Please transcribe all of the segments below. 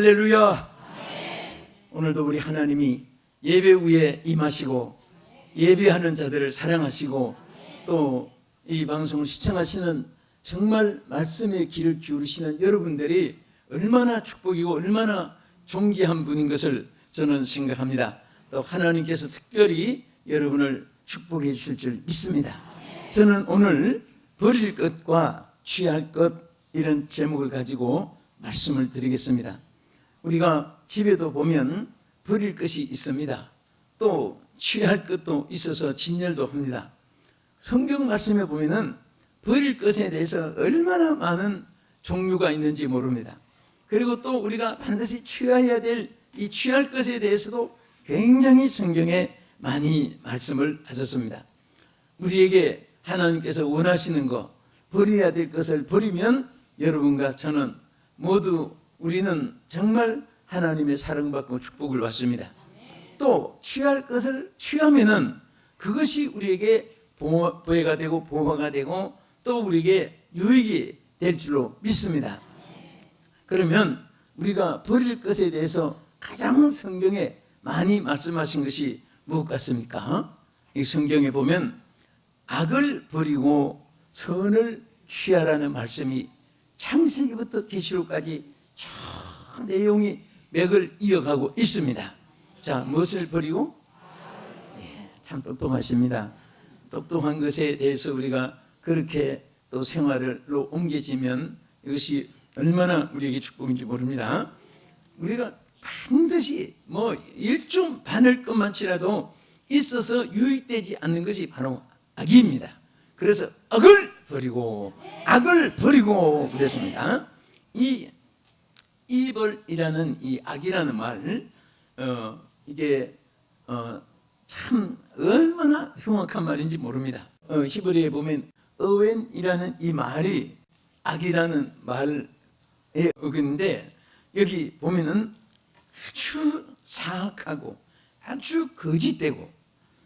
할렐루야. 오늘도 우리 하나님이 예배 후에 임하시고 예배하는 자들을 사랑하시고 또 이 방송을 시청하시는 정말 말씀의 귀를 기울이시는 여러분들이 얼마나 축복이고 얼마나 존귀한 분인 것을 저는 생각합니다. 또 하나님께서 특별히 여러분을 축복해 주실 줄 믿습니다. 저는 오늘 버릴 것과 취할 것 이런 제목을 가지고 말씀을 드리겠습니다. 우리가 집에도 보면 버릴 것이 있습니다. 또 취할 것도 있어서 진열도 합니다. 성경 말씀에 보면은 버릴 것에 대해서 얼마나 많은 종류가 있는지 모릅니다. 그리고 또 우리가 반드시 취해야 될 이 취할 것에 대해서도 굉장히 성경에 많이 말씀을 하셨습니다. 우리에게 하나님께서 원하시는 것, 버려야 될 것을 버리면 여러분과 저는 모두 우리는 정말 하나님의 사랑받고 축복을 받습니다. 또 취할 것을 취하면은 그것이 우리에게 보혜가 되고 보호가 되고 또 우리에게 유익이 될 줄로 믿습니다. 그러면 우리가 버릴 것에 대해서 가장 성경에 많이 말씀하신 것이 무엇 같습니까? 이 성경에 보면 악을 버리고 선을 취하라는 말씀이 창세기부터 계시록까지 쭉 내용이 맥을 이어가고 있습니다. 자, 무엇을 버리고? 참 똑똑하십니다. 똑똑한 것에 대해서 우리가 그렇게 또 생활로 옮겨지면 이것이 얼마나 우리에게 축복인지 모릅니다. 우리가 반드시 뭐 일좀 반을 것만치라도 있어서 유익되지 않는 것이 바로 악입니다. 그래서 악을 버리고 그랬습니다. 이 이벌이라는 이 악이라는 말, 이게 참 얼마나 흉악한 말인지 모릅니다. 히브리에 보면 어웬이라는 이 말이 악이라는 말의 어근인데 여기 보면은 아주 사악하고 아주 거짓되고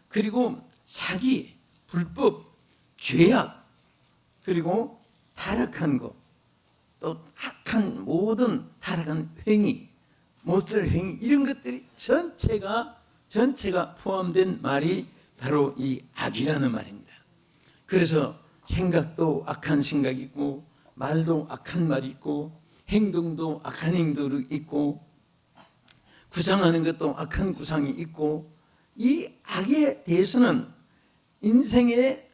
그리고 사기, 불법, 죄악 그리고 타락한 것 또 악한 모든 타락한 행위, 못할 행위 이런 것들이 전체가 포함된 말이 바로 이 악이라는 말입니다. 그래서 생각도 악한 생각이 있고 말도 악한 말이 있고 행동도 악한 행동이 있고 구상하는 것도 악한 구상이 있고 이 악에 대해서는 인생의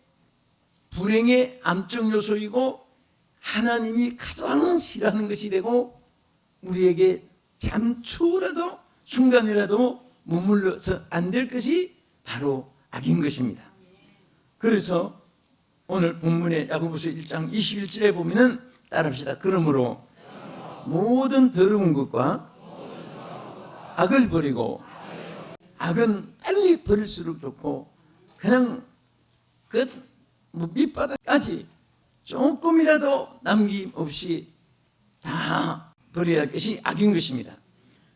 불행의 암적 요소이고 하나님이 가장 싫어하는 것이 되고 우리에게 잠초라도 순간이라도 머물러서 안 될 것이 바로 악인 것입니다. 그래서 오늘 본문의 야고보서 1장 21절에 보면은 따라합시다. 그러므로 모든 더러운 것과 악을 버리고 악은 빨리 버릴수록 좋고 그냥 밑바닥까지 조금이라도 남김없이 다 버려야 할 것이 악인 것입니다.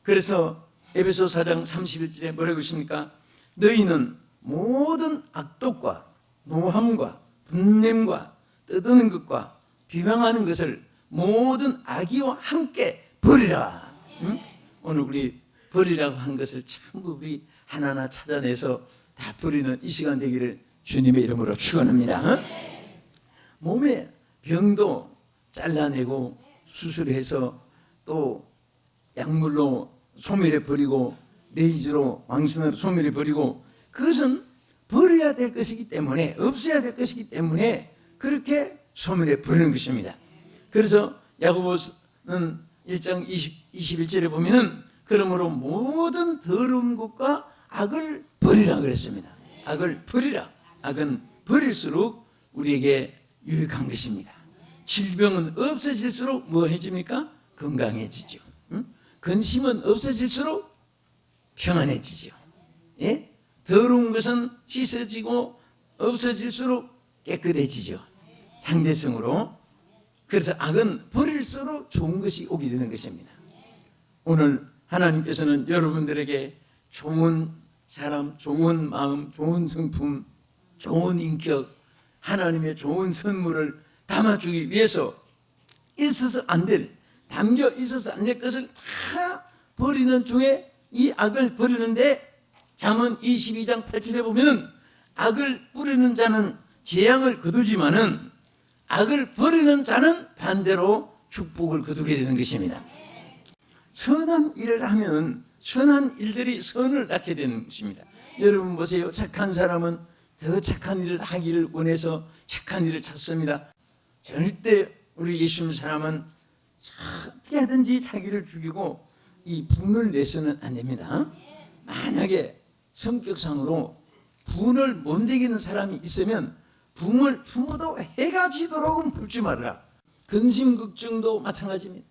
그래서 에베소 4장 31절에 뭐라고 있습니까? 너희는 모든 악독과 노함과 분냄과 떠드는 것과 비방하는 것을 모든 악의와 함께 버리라. 응? 오늘 우리 버리라고 한 것을 전부 우리 하나하나 찾아내서 다 버리는 이 시간 되기를 주님의 이름으로 축원합니다. 몸의 병도 잘라내고 수술해서 또 약물로 소멸해 버리고 레이저로 왕선으로 소멸해 버리고 그것은 버려야 될 것이기 때문에 없어야 될 것이기 때문에 그렇게 소멸해 버리는 것입니다. 그래서 야고보는 1장 21절에 보면은 그러므로 모든 더러운 것과 악을 버리라 그랬습니다. 악을 버리라. 악은 버릴수록 우리에게 유익한 것입니다. 질병은 없어질수록 뭐 해집니까? 건강해지죠. 응? 근심은 없어질수록 평안해지죠. 예? 더러운 것은 씻어지고 없어질수록 깨끗해지죠. 상대성으로. 그래서 악은 버릴수록 좋은 것이 오게 되는 것입니다. 오늘 하나님께서는 여러분들에게 좋은 사람, 좋은 마음, 좋은 성품, 좋은 인격, 하나님의 좋은 선물을 담아주기 위해서 있어서 안 될 담겨 있어서 안 될 것을 다 버리는 중에 이 악을 버리는데 잠언 22장 8절에 보면 악을 뿌리는 자는 재앙을 거두지만은 악을 버리는 자는 반대로 축복을 거두게 되는 것입니다. 선한 일을 하면 선한 일들이 선을 낳게 되는 것입니다. 여러분 보세요. 착한 사람은 더 착한 일을 하기를 원해서 착한 일을 찾습니다. 절대 우리 예수님 사람은 어떻게 하든지 자기를 죽이고 이 분을 내서는 안 됩니다. 만약에 성격상으로 분을 못 내기는 사람이 있으면 분을 품어도 해가 지도록은 풀지 말라. 근심걱정도 마찬가지입니다.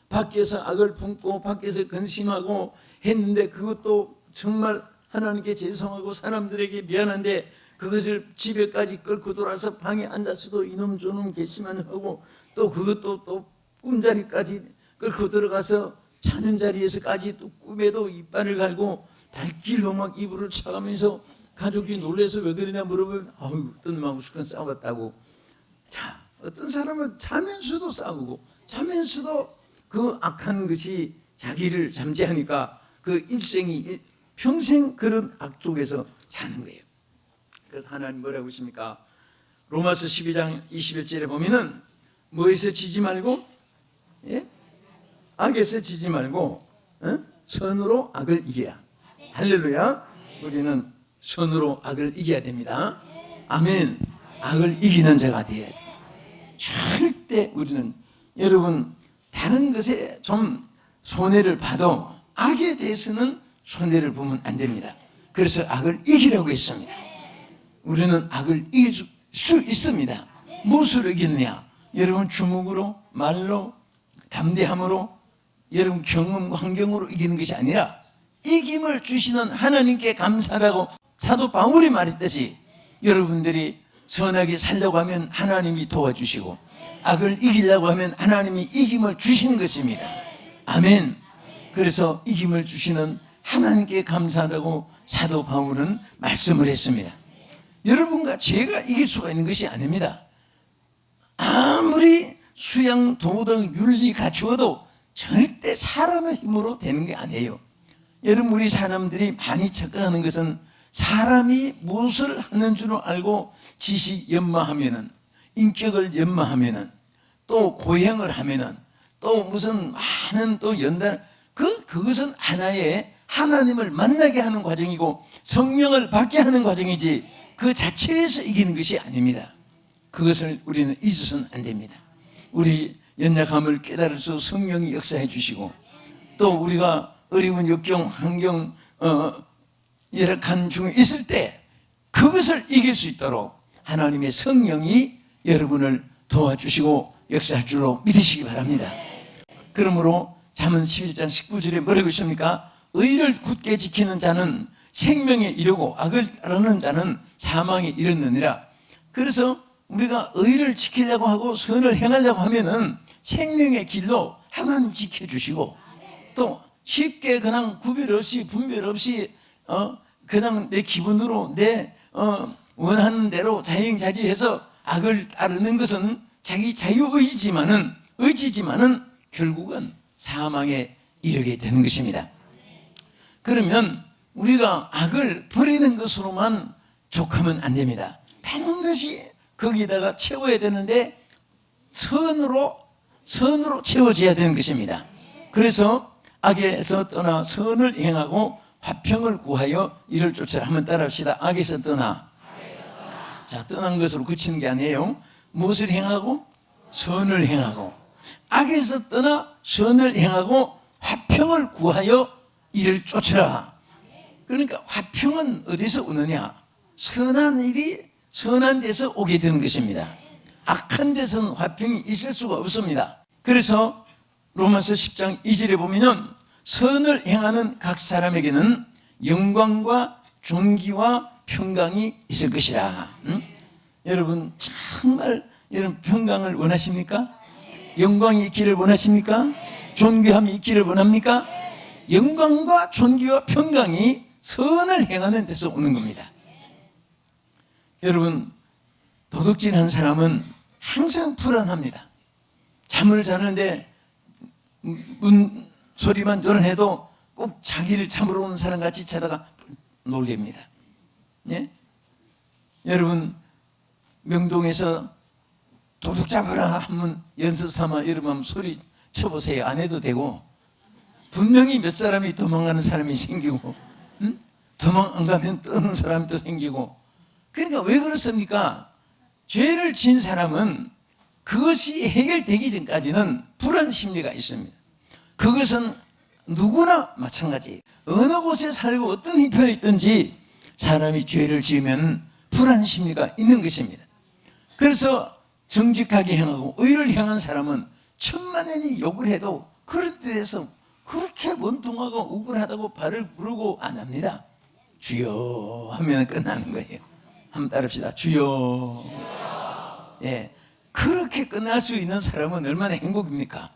밖에서 악을 품고 밖에서 근심하고 했는데 그것도 정말 하나님께 죄송하고 사람들에게 미안한데 그것을 집에까지 끌고 돌아서 방에 앉아서도 이놈 저놈 계시만 하고 또 그것도 또 꿈자리까지 끌고 들어가서 자는 자리에서까지 또 꿈에도 이빨을 갈고 발길로 막 이불을 쳐가면서 가족이 놀래서 왜 그러냐 물어보면 아유 어떤 놈하고 수건 싸웠다고. 자, 어떤 사람은 자면서도 싸우고 자면서도 그 악한 것이 자기를 잠재하니까 그 일생이 평생 그런 악 속에서 사는 거예요. 그래서 하나님 뭐라고 하십니까? 로마서 12장 21절에 보면은 뭐에서 지지 말고 악에서 지지 말고 선으로 악을 이겨야. 할렐루야. 우리는 선으로 악을 이겨야 됩니다. 아멘. 악을 이기는 자가 되어야 돼요. 절대 우리는 여러분 다른 것에 좀 손해를 봐도 악에 대해서는 손해를 보면 안 됩니다. 그래서 악을 이기라고 했습니다. 우리는 악을 이길 수 있습니다. 무엇으로 이기느냐? 여러분 주먹으로, 말로, 담대함으로, 여러분 경험과 환경으로 이기는 것이 아니라 이김을 주시는 하나님께 감사하라고 사도 바울이 말했듯이 여러분들이 선하게 살려고 하면 하나님이 도와주시고 악을 이기려고 하면 하나님이 이김을 주시는 것입니다. 아멘. 그래서 이김을 주시는 하나님께 감사하다고 사도 바울은 말씀을 했습니다. 여러분과 제가 이길 수가 있는 것이 아닙니다. 아무리 수양, 도덕, 윤리 갖추어도 절대 사람의 힘으로 되는 게 아니에요. 여러분 우리 사람들이 많이 착각하는 것은 사람이 무엇을 하는 줄 알고 지식 연마하면은 인격을 연마하면은 또 고행을 하면은 또 무슨 많은 또 연단 그것은 하나의 하나님을 만나게 하는 과정이고 성령을 받게 하는 과정이지 그 자체에서 이기는 것이 아닙니다. 그것을 우리는 잊어서는 안 됩니다. 우리 연약함을 깨달을수 성령이 역사해 주시고 또 우리가 어려운 역경, 환경, 열악한 중에 있을 때 그것을 이길 수 있도록 하나님의 성령이 여러분을 도와주시고 역사할 줄로 믿으시기 바랍니다. 그러므로 잠언 11장 19절에 뭐라고 있습니까? 의를 굳게 지키는 자는 생명에 이르고 악을 따르는 자는 사망에 이르느니라. 그래서 우리가 의를 지키려고 하고 선을 행하려고 하면은 생명의 길로 하나님 지켜주시고 또 쉽게 그냥 구별 없이 분별 없이 그냥 내 기분으로 내 원하는 대로 자행자지해서 악을 따르는 것은 자기 자유의지지만은 결국은 사망에 이르게 되는 것입니다. 그러면 우리가 악을 버리는 것으로만 족하면 안 됩니다. 반드시 거기다가 채워야 되는데 선으로 채워져야 되는 것입니다. 그래서 악에서 떠나 선을 행하고 화평을 구하여 이를 쫓아라. 한번 따라합시다. 악에서 떠나. 자, 떠난 것으로 그치는 게 아니에요. 무엇을 행하고? 선을 행하고. 악에서 떠나 선을 행하고 화평을 구하여 이를 쫓아라. 그러니까 화평은 어디서 오느냐? 선한 일이 선한 데서 오게 되는 것입니다. 악한 데서는 화평이 있을 수가 없습니다. 그래서 로마서 10장 2절에 보면은 선을 행하는 각 사람에게는 영광과 존귀와 평강이 있을 것이라. 여러분 정말 여러분 평강을 원하십니까? 영광이 있기를 원하십니까? 존귀함이 있기를 원합니까? 영광과 존귀와 평강이 선을 행하는 데서 오는 겁니다. 여러분 도둑질한 사람은 항상 불안합니다. 잠을 자는데 문 소리만 요란해도 꼭 자기를 참으러 오는 사람 같이 찾아가 놀랍니다. 예? 여러분 명동에서 도둑 잡아라 하면 연습 삼아 여러분 한번 소리 쳐보세요. 안 해도 되고 분명히 몇 사람이 도망가는 사람이 생기고 도망 안 가면 떠는 사람이 또 생기고. 그러니까 왜 그렇습니까? 죄를 지은 사람은 그것이 해결되기 전까지는 불안 심리가 있습니다. 그것은 누구나 마찬가지. 어느 곳에 살고 어떤 형편에 있든지 사람이 죄를 지으면 불안 심리가 있는 것입니다. 그래서 정직하게 행하고 의를 행한 사람은 천만년이 욕을 해도 그런 데에서 그렇게 원통하고 억울하다고 발을 부르고 안 합니다. 주여 하면 끝나는 거예요. 한번 따릅시다. 주여. 예, 그렇게 끝날 수 있는 사람은 얼마나 행복입니까?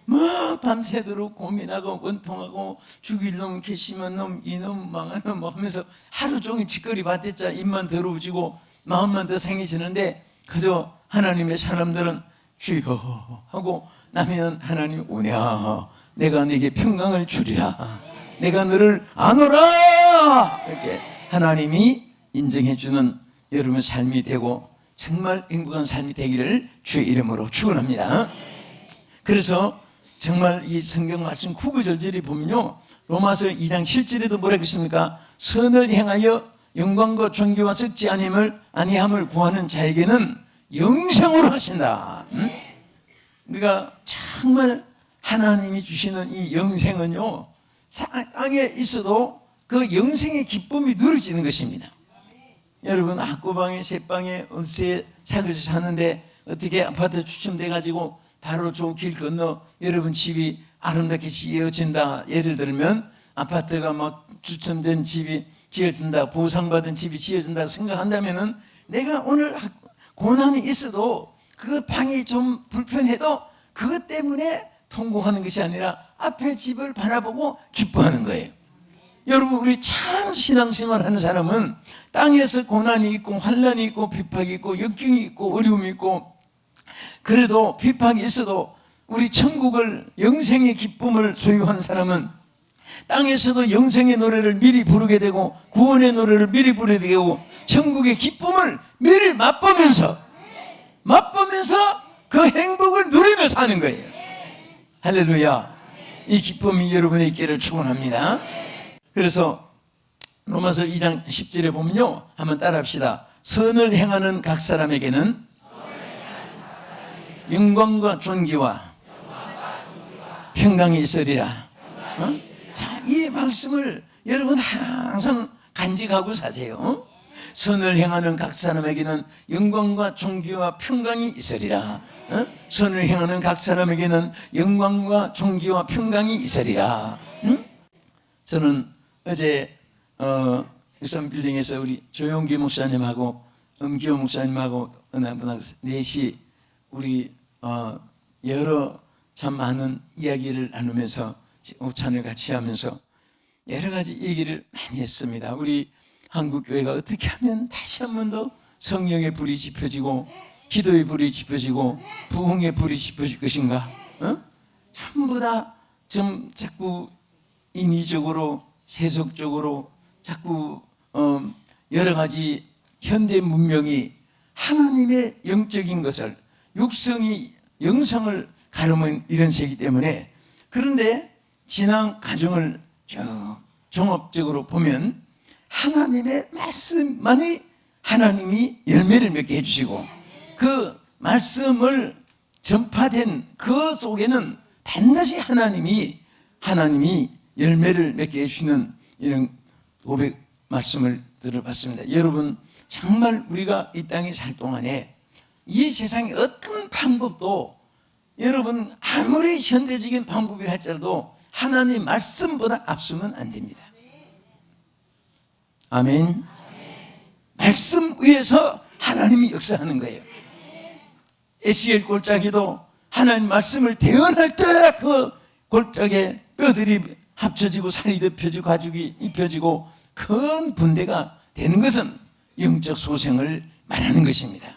뭐 밤새도록 고민하고 원통하고 죽일 놈, 괘씸한 놈, 이놈, 망한 놈 하면서 하루 종일 짓거리 받댔자 입만 더러워지고 마음만 더 상해지는데 그저 하나님의 사람들은 주여 하고 나면 하나님 오냐 내가 네게 평강을 주리라 내가 너를 아노라 이렇게 하나님이 인정해주는 여러분 삶이 되고 정말 행복한 삶이 되기를 주의 이름으로 축원합니다. 그래서 정말 이 성경 말씀 구구절절히 보면요 로마서 2장 7절에도 뭐라고 했습니까? 선을 행하여 영광과 존귀와 썩지 아니함을 구하는 자에게는 영생으로 하신다. 우리가 정말 하나님이 주시는 이 영생은요 땅에 있어도 그 영생의 기쁨이 누려지는 것입니다. 여러분 학구방에 새방에 을세 살면서 사는데 어떻게 아파트 추첨돼 가지고 바로 저 길 건너 여러분 집이 아름답게 지어진다. 예를 들면 아파트가 막 추첨된 집이 지어진다, 보상받은 집이 지어진다 생각한다면은 내가 오늘 고난이 있어도 그 방이 좀 불편해도 그것 때문에 통곡하는 것이 아니라 앞에 집을 바라보고 기뻐하는 거예요. 여러분 우리 참 신앙생활 하는 사람은 땅에서 고난이 있고 환난이 있고 비박이 있고 역경이 있고 어려움이 있고 그래도 비박이 있어도 우리 천국을 영생의 기쁨을 소유한 사람은 땅에서도 영생의 노래를 미리 부르게 되고 구원의 노래를 미리 부르게 되고 천국의 기쁨을 미리 맛보면서 그 행복을 누리며 사는 거예요. 할렐루야. 이 기쁨이 여러분의 있기를 축원합니다. 그래서 로마서 2장 10절에 보면요 한번 따라합시다. 선을 행하는 각 사람에게는 영광과 존귀와 평강이 있으리라. 자, 이 말씀을 여러분 항상 간직하고 사세요. 선을 행하는 각 사람에게는 영광과 존귀와 평강이 있으리라. 선을 행하는 각 사람에게는 영광과 존귀와 평강이 있으리라. 저는 어제 일산빌딩에서 우리 조용기 목사님하고 엄기호 목사님하고 어느 분하고 넷이 우리 여러 참 많은 이야기를 나누면서 오찬을 같이 하면서 여러 가지 얘기를 많이 했습니다. 우리 한국교회가 어떻게 하면 다시 한 번 더 성령의 불이 지펴지고 기도의 불이 지펴지고 부흥의 불이 지펴질 것인가? 전부 다 좀 자꾸 인위적으로 세속적으로 자꾸 여러 가지 현대 문명이 하나님의 영적인 것을 육성이 영성을 가르는 이런 세기 때문에 그런데 지난 가정을 종합적으로 보면 하나님의 말씀만이 하나님이 열매를 맺게 해주시고 그 말씀을 전파된 그 속에는 반드시 하나님이 열매를 맺게 해주시는 이런 고백 말씀을 들어봤습니다. 여러분 정말 우리가 이 땅에 살 동안에 이 세상의 어떤 방법도 여러분 아무리 현대적인 방법이 할지라도 하나님 말씀보다 앞서면 안 됩니다. 아멘. 말씀 위에서 하나님이 역사하는 거예요. 에스겔 골짜기도 하나님 말씀을 대언할 때 그 골짜기에 뼈들이 합쳐지고 살이 덮여지고 가죽이 입혀지고 큰 분대가 되는 것은 영적 소생을 말하는 것입니다.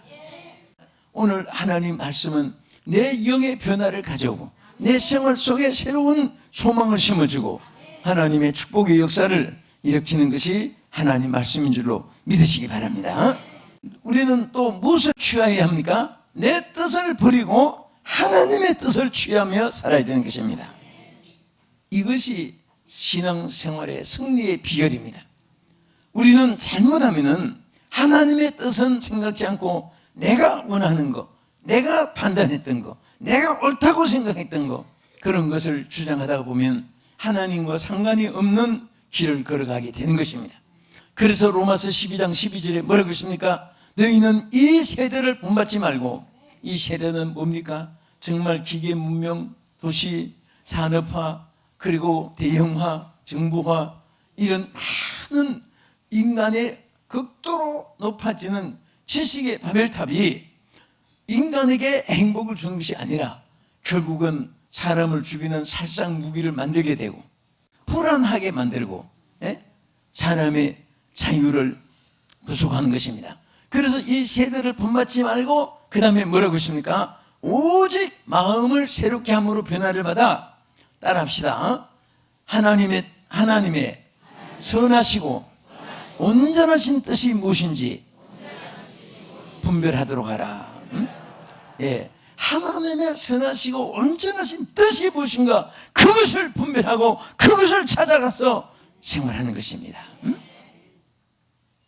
오늘 하나님 말씀은 내 영의 변화를 가져오고 내 생활 속에 새로운 소망을 심어주고 하나님의 축복의 역사를 일으키는 것이 하나님 말씀인 줄로 믿으시기 바랍니다. 우리는 또 무엇을 취해야 합니까? 내 뜻을 버리고 하나님의 뜻을 취하며 살아야 되는 것입니다. 이것이 신앙생활의 승리의 비결입니다. 우리는 잘못하면은 하나님의 뜻은 생각지 않고 내가 원하는 것, 내가 판단했던 것, 내가 옳다고 생각했던 것, 그런 것을 주장하다 보면 하나님과 상관이 없는 길을 걸어가게 되는 것입니다. 그래서 로마서 12장 12절에 뭐라고 있습니까? 너희는 이 세대를 본받지 말고, 이 세대는 뭡니까? 정말 기계 문명, 도시, 산업화, 그리고 대형화, 정부화, 이런 많은 인간의 극도로 높아지는 지식의 바벨탑이 인간에게 행복을 주는 것이 아니라 결국은 사람을 죽이는 살상 무기를 만들게 되고 불안하게 만들고 사람의 자유를 부수하는 것입니다. 그래서 이 세대를 본받지 말고 그 다음에 뭐라고 했습니까? 오직 마음을 새롭게 함으로 변화를 받아 따라합시다. 하나님의 선하시고 온전하신 뜻이 무엇인지 분별하도록 하라. 예, 하나님의 선하시고 온전하신 뜻이 무엇인가, 그것을 분별하고 그것을 찾아가서 생활하는 것입니다.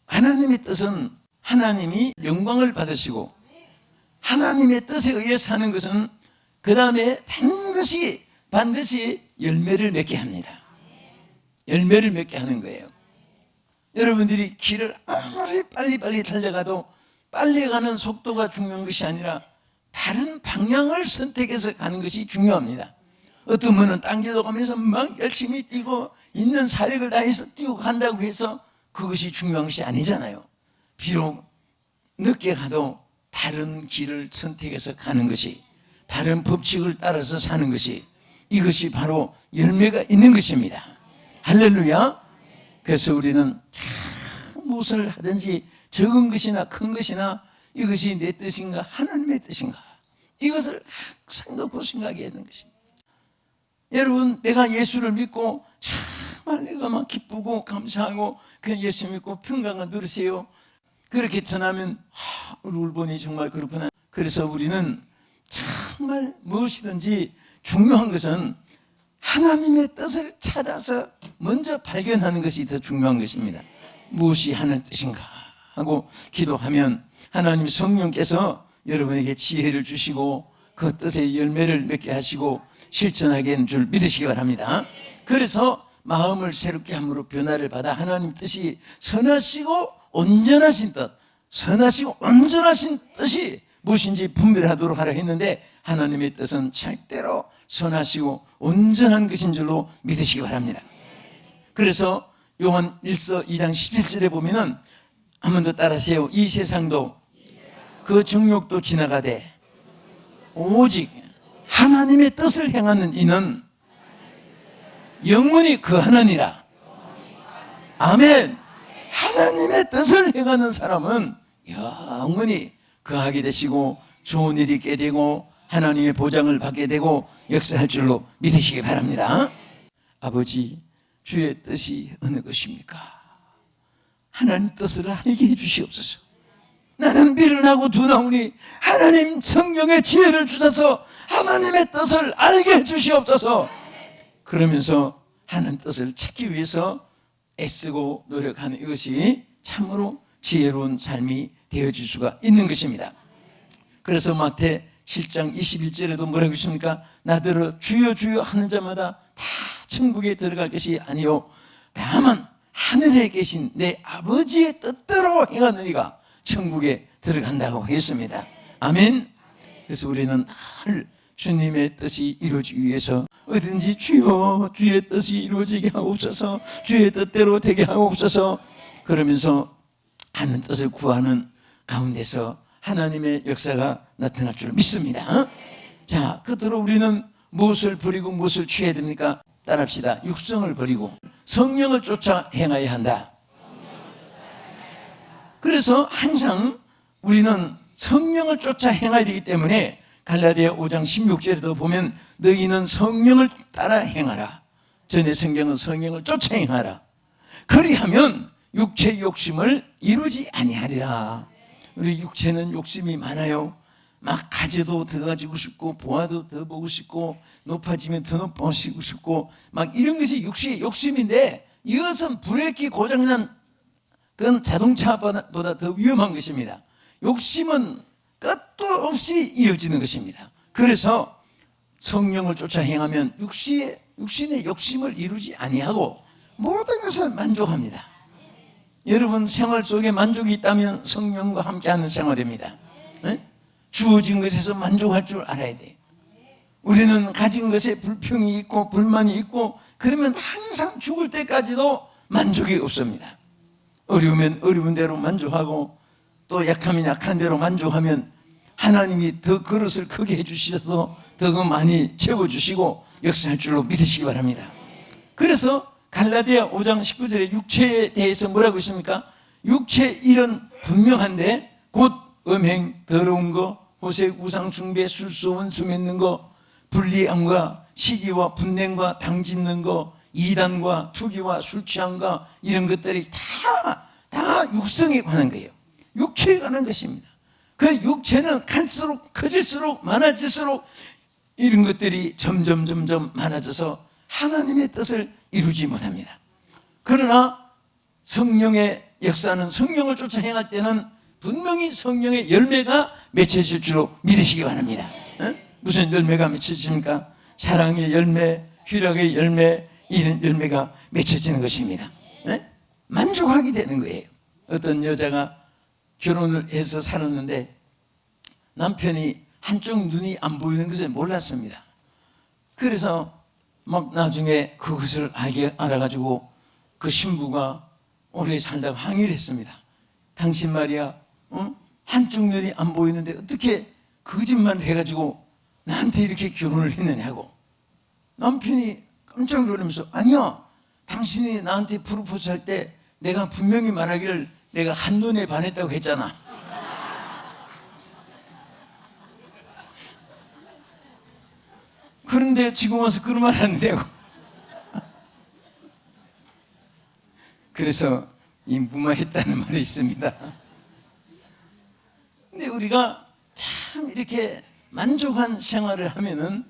하나님의 뜻은 하나님이 영광을 받으시고 하나님의 뜻에 의해 사는 것은 그 다음에 반드시 열매를 맺게 합니다. 열매를 맺게 하는 거예요. 여러분들이 길을 아무리 빨리 달려가도 빨리 가는 속도가 중요한 것이 아니라 바른 방향을 선택해서 가는 것이 중요합니다. 어떤 분은 딴길로 가면서 막 열심히 뛰고 있는 사력을 다해서 뛰고 간다고 해서 그것이 중요한 것이 아니잖아요. 비록 늦게 가도 바른 길을 선택해서 가는 것이, 바른 법칙을 따라서 사는 것이, 이것이 바로 열매가 있는 것입니다. 할렐루야. 그래서 우리는 무엇을 하든지 적은 것이나 큰 것이나 이것이 내 뜻인가 하나님의 뜻인가, 이것을 항상 놓고 생각해야 하는 것입니다. 여러분, 내가 예수를 믿고 정말 내가 막 기쁘고 감사하고 그냥 예수 믿고 평강을 누리세요, 그렇게 전하면 우리 울보니 정말 그렇구나. 그래서 우리는 정말 무엇이든지 중요한 것은 하나님의 뜻을 찾아서 먼저 발견하는 것이 더 중요한 것입니다. 무엇이 하는 뜻인가 하고 기도하면 하나님 성령께서 여러분에게 지혜를 주시고 그 뜻의 열매를 맺게 하시고 실천하게 하는 줄 믿으시기 바랍니다. 그래서 마음을 새롭게 함으로 변화를 받아 하나님 뜻이 선하시고 온전하신 뜻, 선하시고 온전하신 뜻이 무엇인지 분별하도록 하라 했는데, 하나님의 뜻은 절대로 선하시고 온전한 것인 줄로 믿으시기 바랍니다. 그래서 요한 1서 2장 17절에 보면은 한 번 더 따라하세요. 이 세상도 그 정욕도 지나가되 오직 하나님의 뜻을 행하는 이는 영원히 거하느니라. 아멘. 하나님의 뜻을 행하는 사람은 영원히 거하게 되시고 좋은 일이 있게 되고 하나님의 보장을 받게 되고 역사할 줄로 믿으시기 바랍니다. 아버지, 주의 뜻이 어느 것입니까? 하나님 뜻을 알게 해주시옵소서. 나는 미련하고 두나오니 하나님 성령의 지혜를 주셔서 하나님의 뜻을 알게 해주시옵소서. 그러면서 하나님 뜻을 찾기 위해서 애쓰고 노력하는 이것이 참으로 지혜로운 삶이 되어질 수가 있는 것입니다. 그래서 마태 7장 21절에도 뭐라고 있습니까? 나더러 주여 주여 하는 자마다 다 천국에 들어갈 것이 아니요 다만 하늘에 계신 내 아버지의 뜻대로 행하는 이가 천국에 들어간다고 했습니다. 아멘. 그래서 우리는 늘 주님의 뜻이 이루어지기 위해서 어딘지 주여 주의 뜻이 이루어지게 하옵소서, 주의 뜻대로 되게 하옵소서, 그러면서 하는 뜻을 구하는 가운데서 하나님의 역사가 나타날 줄 믿습니다. 자, 끝으로 우리는 무엇을 버리고 무엇을 취해야 됩니까? 따라합시다. 육성을 버리고 성령을 쫓아 행하여야 한다. 그래서 항상 우리는 성령을 쫓아 행해야 되기 때문에 갈라디아 5장 16절에도 보면 너희는 성령을 따라 행하라. 전에 성경은 성령을 쫓아 행하라. 그리하면 육체의 욕심을 이루지 아니하리라. 우리 육체는 욕심이 많아요. 막 가져도 더 가지고 싶고 보아도 더 보고 싶고 높아지면 더 높아지고 싶고 막 이런 것이 욕심인데 이것은 브레이크 고장난 그건 자동차보다 더 위험한 것입니다. 욕심은 끝도 없이 이어지는 것입니다. 그래서 성령을 쫓아 행하면 육신의 욕심을 이루지 아니하고 모든 것을 만족합니다. 여러분 생활 속에 만족이 있다면 성령과 함께하는 생활입니다. 네? 주어진 것에서 만족할 줄 알아야 돼요. 우리는 가진 것에 불평이 있고 불만이 있고 그러면 항상 죽을 때까지도 만족이 없습니다. 어려우면 어려운 대로 만족하고 또 약하면 약한 대로 만족하면 하나님이 더 그릇을 크게 해주셔서 더 많이 채워주시고 역사할 줄로 믿으시기 바랍니다. 그래서 갈라디아 5장 19절에 육체에 대해서 뭐라고 있습니까? 육체의 일은 분명한데 곧 음행, 더러운 거, 호색, 우상 숭배, 술수, 원수 맺는 거, 불리함과 시기와 분냉과 당짓는 거, 이단과 투기와 술 취함과 이런 것들이 다 육성에 관한 거예요. 육체에 관한 것입니다. 그 육체는 클수록 커질수록 많아질수록 이런 것들이 점점 많아져서 하나님의 뜻을 이루지 못합니다. 그러나 성령의 역사는 성령을 쫓아 행할 때는 분명히 성령의 열매가 맺혀질 줄로 믿으시기 바랍니다. 무슨 열매가 맺혀집니까? 사랑의 열매, 희락의 열매, 이런 열매가 맺혀지는 것입니다. 만족하게 되는 거예요. 어떤 여자가 결혼을 해서 살았는데 남편이 한쪽 눈이 안 보이는 것을 몰랐습니다. 그래서 막 나중에 그것을 알아가지고 그 신부가 오래 살다가 항의를 했습니다. 당신 말이야, 한쪽 눈이 안 보이는데 어떻게 거짓말 해가지고 나한테 이렇게 결혼을 했느냐고. 남편이 깜짝 놀라면서 아니야, 당신이 나한테 프로포즈 할 때 내가 분명히 말하기를 내가 한눈에 반했다고 했잖아. 그런데 지금 와서 그런 말 하는데요. 그래서 이 무마했다는 말이 있습니다. 근데 우리가 참 이렇게 만족한 생활을 하면은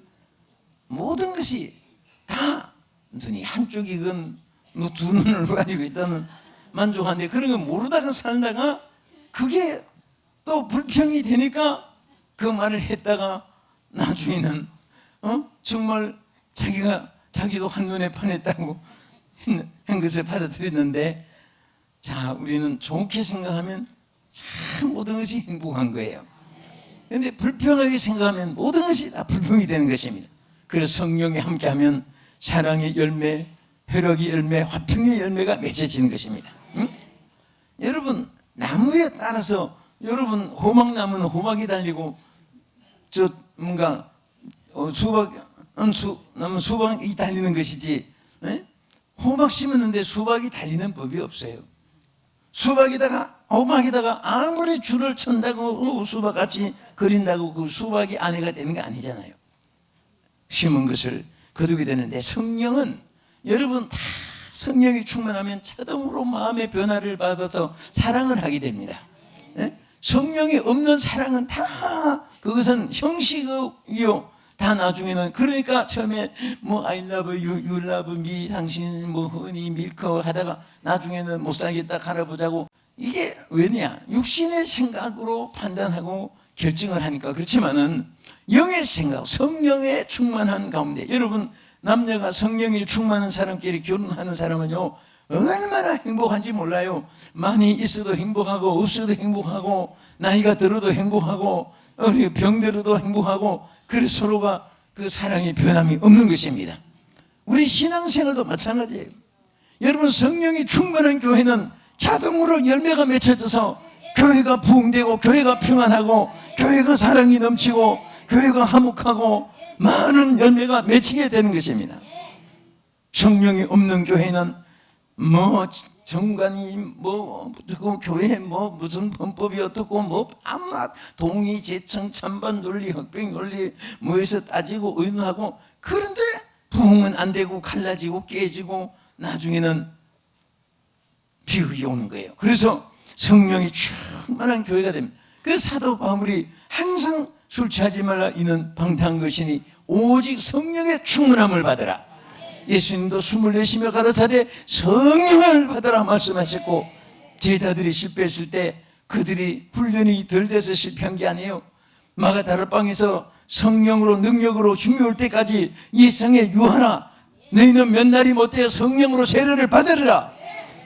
모든 것이 다 눈이 한쪽이건 뭐 두 눈을 가지고 있다는 만족하는데 그런 거 모르다가 살다가 그게 또 불평이 되니까 그 말을 했다가 나중에는 정말 자기도 한눈에 반했다고 한 것을 받아들였는데 자 우리는 좋게 생각하면 참 모든 것이 행복한 거예요. 그런데 불평하게 생각하면 모든 것이 다 불평이 되는 것입니다. 그래서 성령이 함께하면 사랑의 열매, 혈육의 열매, 화평의 열매가 맺어지는 것입니다. 여러분 나무에 따라서 여러분 호박나무는 호박이 달리고 저 뭔가 나무 수박이 달리는 것이지 호박 심었는데 수박이 달리는 법이 없어요. 호박에다가 아무리 줄을 천다고 수박같이 그린다고 그 수박이 아내가 되는 게 아니잖아요. 심은 것을 거두게 되는데 성령은 여러분 다 성령이 충만하면 자동으로 마음의 변화를 받아서 사랑을 하게 됩니다. 성령이 없는 사랑은 다 그것은 형식이요. 다 나중에는 그러니까 처음에 뭐 I love you, you love me, 당신 뭐 허니 밀커 하다가 나중에는 못 살겠다 갈아보자고 이게 왜냐? 육신의 생각으로 판단하고 결정을 하니까 그렇지만은 영의 생각, 성령의 충만한 가운데 여러분 남녀가 성령이 충만한 사람끼리 결혼하는 사람은요 얼마나 행복한지 몰라요. 많이 있어도 행복하고 없어도 행복하고 나이가 들어도 행복하고 병들어도 행복하고 그래서 서로가 그 사랑의 변함이 없는 것입니다. 우리 신앙생활도 마찬가지예요. 여러분 성령이 충만한 교회는 자동으로 열매가 맺혀져서 교회가 부흥되고 교회가 평안하고 교회가 사랑이 넘치고 교회가 화목하고 많은 열매가 맺히게 되는 것입니다. 성령이 없는 교회는 뭐 정관이 뭐 어떻고 교회 뭐 무슨 헌법이 어떻고 뭐 아무나 동의 제청 찬반 논리 흑백 논리 뭐에서 따지고 의논하고, 그런데 부흥은 안 되고 갈라지고 깨지고 나중에는 비극이 오는 거예요. 그래서 성령이 충만한 교회가 됩니다. 그 사도 바울이 항상 술 취하지 말라 이는 방탕한 것이니 오직 성령의 충만함을 받으라. 예수님도 숨을 내쉬며 가라사대 성령을 받으라 말씀하셨고, 제자들이 실패했을 때 그들이 훈련이 덜 돼서 실패한 게 아니에요. 마가다락방에서 성령으로 능력으로 힘이 올 때까지 이 성에 유하나 너희는 몇 날이 못되어 성령으로 세례를 받으리라.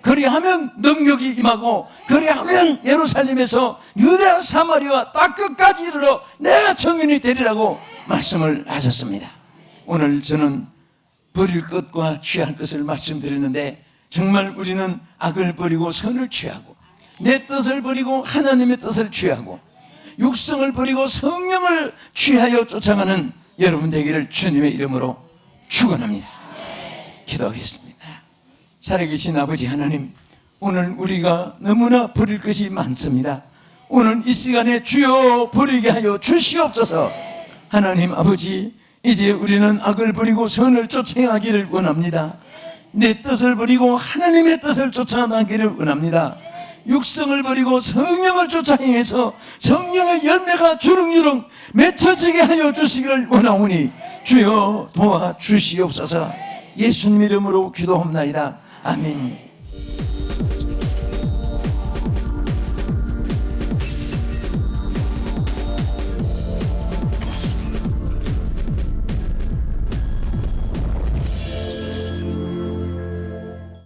그리하면 능력이 임하고, 그리하면 예루살렘에서 유대와 사마리아 딱 끝까지 이르러 내가 증인이 되리라고 말씀을 하셨습니다. 오늘 저는 버릴 것과 취할 것을 말씀드렸는데, 정말 우리는 악을 버리고 선을 취하고, 내 뜻을 버리고 하나님의 뜻을 취하고, 육성을 버리고 성령을 취하여 쫓아가는 여러분 되기를 주님의 이름으로 축원합니다. 기도하겠습니다. 살아계신 아버지 하나님, 오늘 우리가 너무나 버릴 것이 많습니다. 오늘 이 시간에 주여 버리게 하여 주시옵소서. 하나님 아버지, 이제 우리는 악을 버리고 선을 쫓아가기를 원합니다. 내 뜻을 버리고 하나님의 뜻을 쫓아가기를 원합니다. 육성을 버리고 성령을 쫓아 행해서 성령의 열매가 주렁주렁 맺혀지게 하여 주시기를 원하오니 주여 도와주시옵소서. 예수님 이름으로 기도합나이다. 아멘.